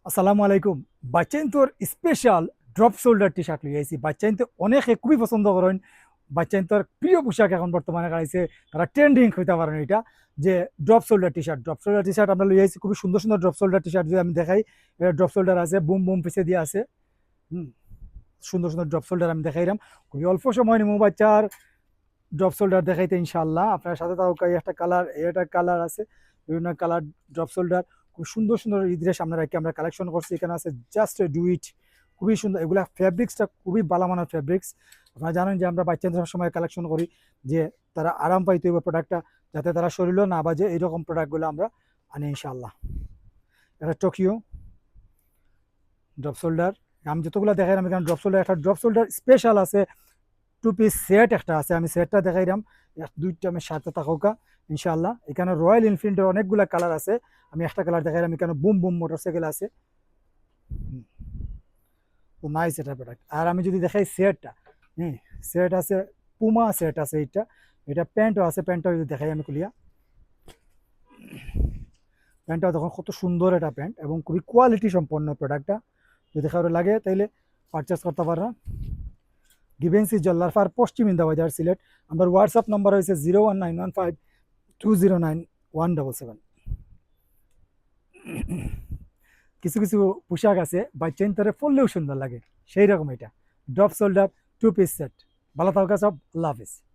আসসালামু আলাইকুম। বাচ্চাইন তোর special drop shoulder T shirt লই আইছি। বাচ্চাইন তো অনেকে খুবই পছন্দ করেন। বাচ্চাইন তোর প্রিয় পোশাক এখন বর্তমানে গাইছে, তারা ট্রেন্ডিং হইতে পারেন এটা, যে drop shoulder T shirt. Drop shoulder T shirt আমরা লই আইছি, খুবই সুন্দর সুন্দর ড্রপ শোল্ডার টি শার্ট যদি আমি দেখাই। এটা ড্রপ শোল্ডার আছে, বুম বুম পিছে দিয়ে আছে। হুম, সুন্দর সুন্দর ড্রপ শোল্ডার আমি দেখাইলাম। খুবই অল্প সময় নিমু বাচ্চার ড্রপ শোল্ডার দেখাইতে ইনশাআল্লাহ। আপনার সাথে তাও একটা কালার, এটা কালার আছে, বিভিন্ন কালার ড্রপ শোল্ডার খুব সুন্দর সুন্দর ঈদের সামনে রাখি আমরা কালেকশন করছি। এখানে আছে জাস্ট ডু ইট, খুবই সুন্দর। এগুলা ফেব্রিক্সটা খুবই ভালো মানের ফেব্রিক্স। আপনারা জানেন যে আমরা বাচ্চাদের সবসময় কালেকশন করি যে তারা আরাম পাইতে হইবে প্রোডাক্টটা, যাতে তারা শরীরও না বাজে, এইরকম প্রোডাক্টগুলো আমরা আনি ইনশাআল্লাহ। এটা টোকিও ড্রপ শোল্ডার, আমি যতগুলো দেখাইলাম এখানে ড্রপ শোল্ডার, একটা ড্রপ শোল্ডার স্পেশাল আছে, টু পিস সেট একটা আছে, আমি সেটটা দেখাইলাম। দুইটা আমি সাথে থাকুকা ইনশাআল্লাহ। এখানে রয়্যাল এনফিল্ডের অনেকগুলা কালার আছে, আমি একটা কালার দেখাইলাম। এখানে বুম বুম মোটরসাইকেল আছে। তো নাইস এটা প্রোডাক্ট। আর আমি যদি দেখাই সেটটা, হ্যাঁ, সেট আছে, পুমা সেট আছে এইটা। এটা প্যান্টও আছে, প্যান্টটাও যদি দেখাই আমি খুলিয়া, প্যান্টটা তখন কত সুন্দর একটা প্যান্ট এবং খুবই কোয়ালিটি সম্পন্ন প্রোডাক্টটা। যদি কারো লাগে তাইলে পারচেস করতে পারো। গিভেন্সি জল্লার ফার, পশ্চিম ইন্দাবাজার, সিলেট। আমার হোয়াটসঅ্যাপ নাম্বার হয়েছে 01915 209 177। কিছু কিছু পোশাক আছে বাচ্চাইন তারে পরলেও সুন্দর লাগে, সেই রকম এটা drop shoulder two piece set. ভালো থাকা সব, আল্লাহ হাফিজ।